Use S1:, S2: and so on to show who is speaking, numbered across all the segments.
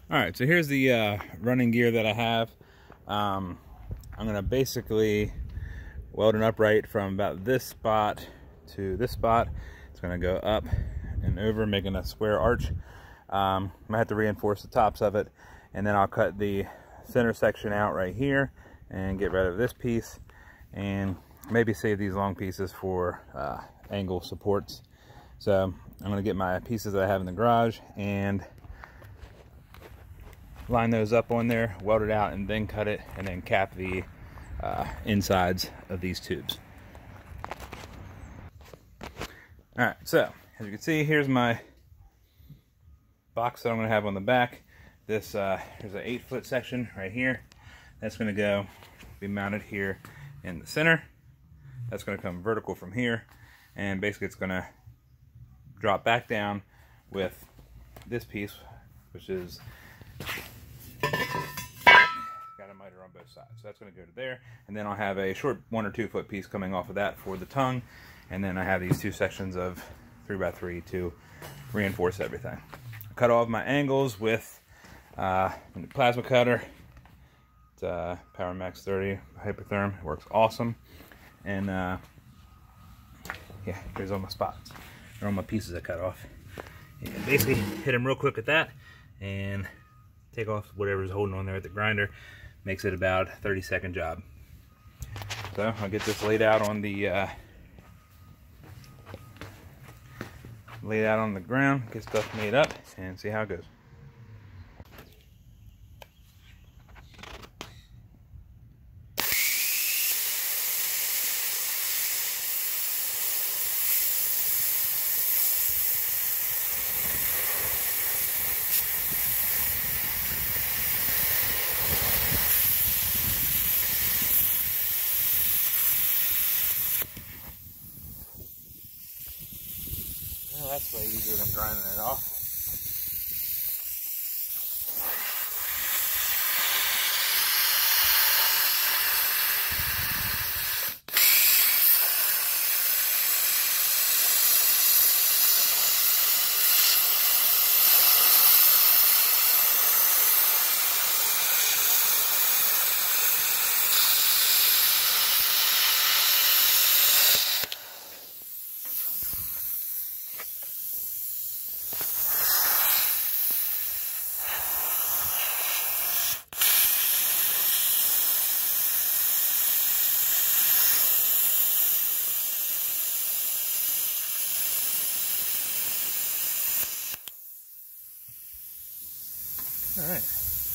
S1: All right, so here's the running gear that I have. I'm gonna basically weld an upright from about this spot to this spot. It's gonna go up and over, making a square arch. I have to reinforce the tops of it, and then I'll cut the center section out right here and get rid of this piece, and maybe save these long pieces for angle supports. So I'm gonna get my pieces that I have in the garage and line those up on there, weld it out, and then cut it, and then cap the insides of these tubes. Alright, so as you can see, here's my box that I'm going to have on the back. This here's an 8-foot section right here. That's going to be mounted here in the center. That's going to come vertical from here, and basically it's going to drop back down with this piece, which is got a miter on both sides. So that's going to go to there, and then I'll have a short 1 or 2 foot piece coming off of that for the tongue, and then I have these 2 sections of 3x3 to reinforce everything. I cut all of my angles with a plasma cutter. It's Power Max 30 Hypertherm. It works awesome. And yeah, here's all my spots. They're all my pieces I cut off. And basically hit them real quick with that and take off whatever's holding on there with the grinder. Makes it about a 30-second job. So I'll get this laid out on the ground, get stuff made up, and see how it goes. Well, that's way easier than grinding it off. Alright,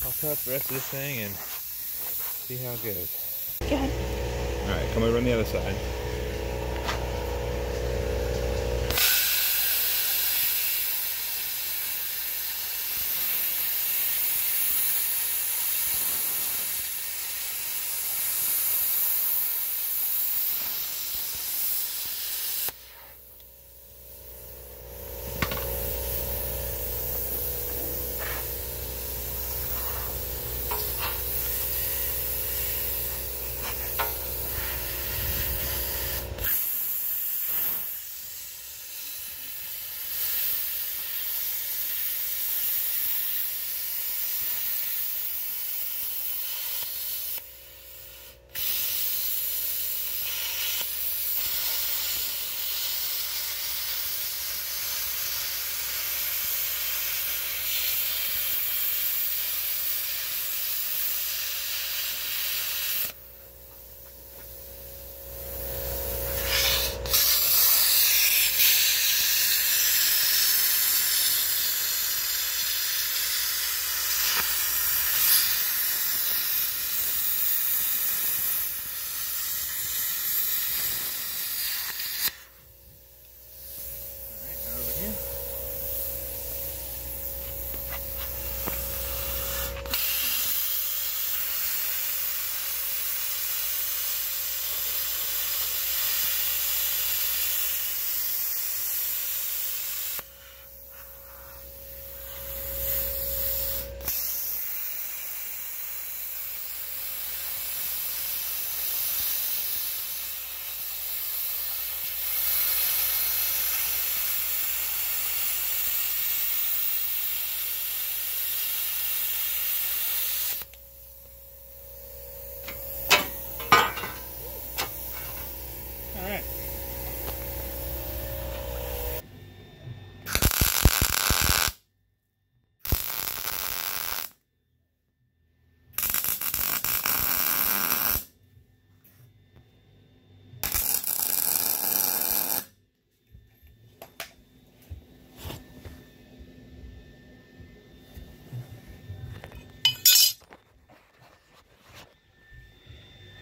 S1: I'll cut up the rest of this thing and see how it goes.
S2: Go ahead.
S1: Alright, come over on the other side.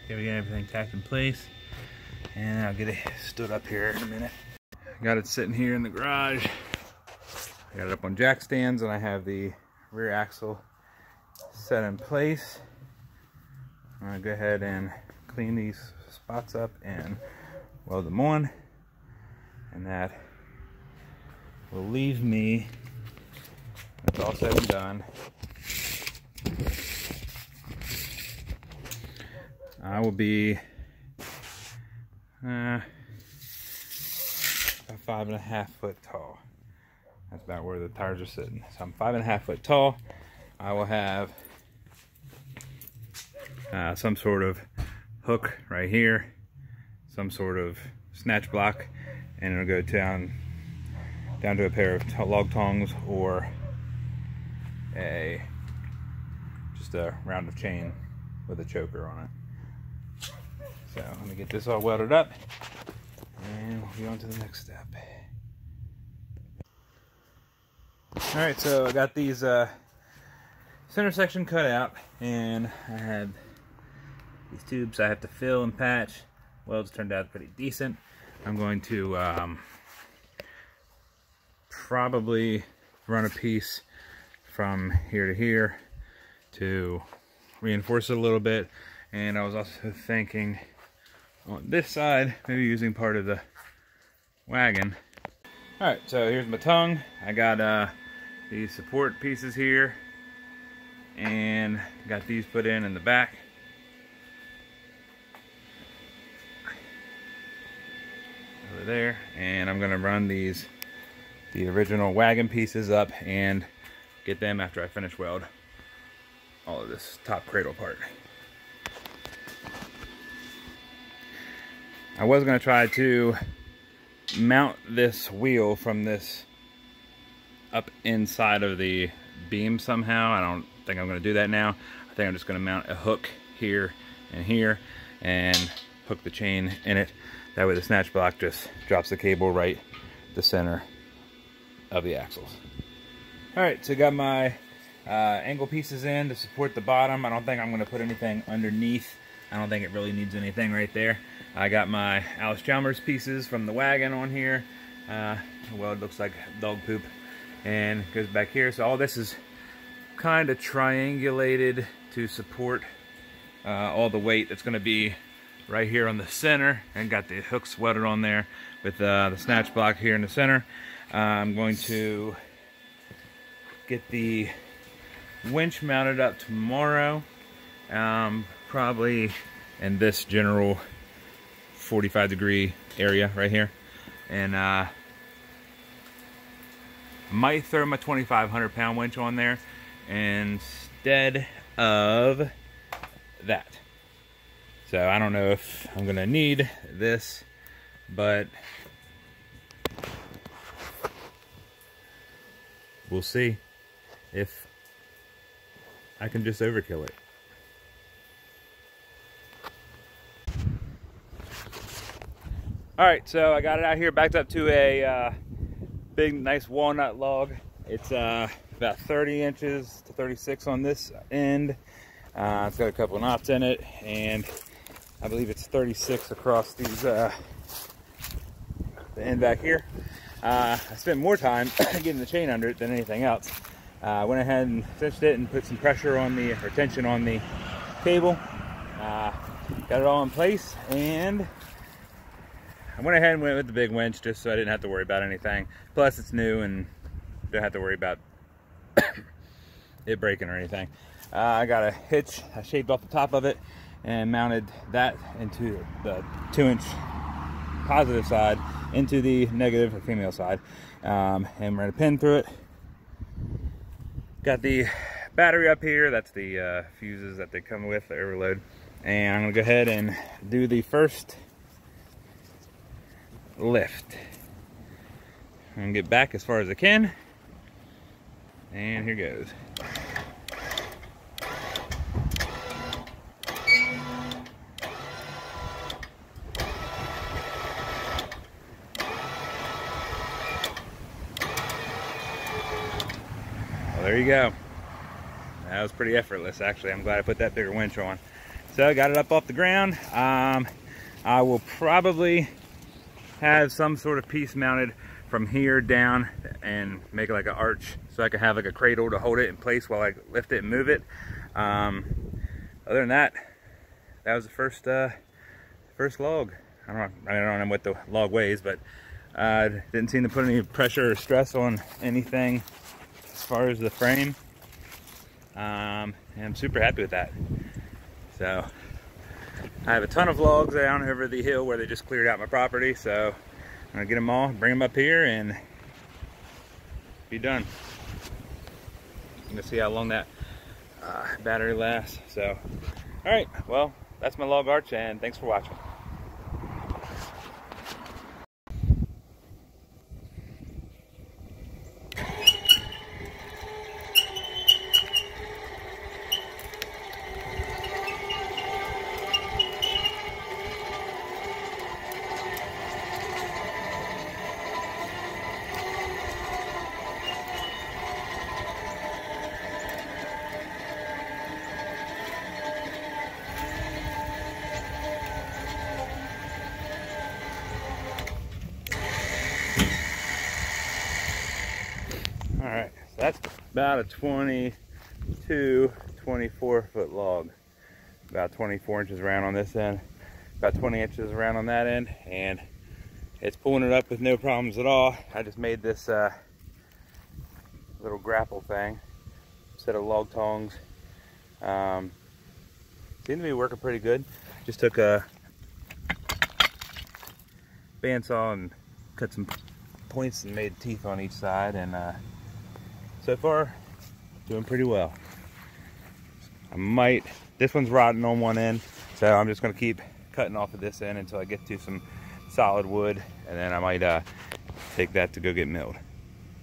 S1: Okay, we got everything tacked in place, and I'll get it stood up here in a minute. Got it sitting here in the garage. I got it up on jack stands, and I have the rear axle set in place. I'm gonna go ahead and clean these spots up and weld them on, and that will leave me, that's all said and done, I will be about 5.5 foot tall. That's about where the tires are sitting. So I'm 5.5 foot tall. I will have some sort of hook right here, some sort of snatch block, and it'll go down to a pair of log tongs or just a round of chain with a choker on it. So let me get this all welded up, and we'll be on to the next step. All right, so I got these center section cut out, and I had these tubes I have to fill and patch. Welds turned out pretty decent. I'm going to probably run a piece from here to here to reinforce it a little bit, and I was also thinking on this side maybe using part of the wagon. All right, so here's my tongue. I got these support pieces here, and got these put in the back. Over there, and I'm gonna run the original wagon pieces up and get them after I finish weld all of this top cradle part. I was gonna try to mount this wheel from this up inside of the beam somehow. I don't think I'm gonna do that now. I think I'm just gonna mount a hook here and here and hook the chain in it. That way the snatch block just drops the cable right the center of the axles. All right, so got my angle pieces in to support the bottom. I don't think I'm gonna put anything underneath. I don't think it really needs anything right there. I got my Allis-Chalmers pieces from the wagon on here. Well, it looks like dog poop, and goes back here. So all this is kind of triangulated to support all the weight that's gonna be right here on the center, and got the hooks welded on there with the snatch block here in the center. I'm going to get the winch mounted up tomorrow, probably in this general 45-degree area right here, and might throw my 2,500 pound winch on there instead of that. So I don't know if I'm gonna need this, but we'll see if I can just overkill it. All right, so I got it out here, backed up to a big, nice walnut log. It's about 30 inches to 36 on this end. It's got a couple of knots in it, and I believe it's 36 across these the end back here. I spent more time getting the chain under it than anything else. Went ahead and cinched it and put some pressure on the, or tension on the cable. Got it all in place, and I went ahead and went with the big winch just so I didn't have to worry about anything. Plus it's new and don't have to worry about it breaking or anything. I got a hitch I shaped off the top of it and mounted that into the 2-inch positive side into the negative or female side, and ran a pin through it. Got the battery up here. That's the fuses that they come with, the overload. And I'm gonna go ahead and do the first lift. I'm gonna get back as far as I can, and here goes. Well, there you go. That was pretty effortless, actually. I'm glad I put that bigger winch on. So I got it up off the ground. I will probably have some sort of piece mounted from here down and make like an arch so I can have like a cradle to hold it in place while I lift it and move it. Other than that, that was the first log. I don't know what the log weighs, but didn't seem to put any pressure or stress on anything as far as the frame. And I'm super happy with that. So I have a ton of logs down over the hill where they just cleared out my property, so I'm gonna get them all, bring them up here, and be done. I'm gonna see how long that battery lasts. So, all right, well, that's my log arch, and thanks for watching. All right, so that's about a 22, 24 foot log. About 24 inches around on this end, about 20 inches around on that end, and it's pulling it up with no problems at all. I just made this little grapple thing, set of log tongs. Seem to be working pretty good. Just took a bandsaw and cut some points and made teeth on each side, and so far doing pretty well. This one's rotting on one end, so I'm just going to keep cutting off of this end until I get to some solid wood, and then I might take that to go get milled.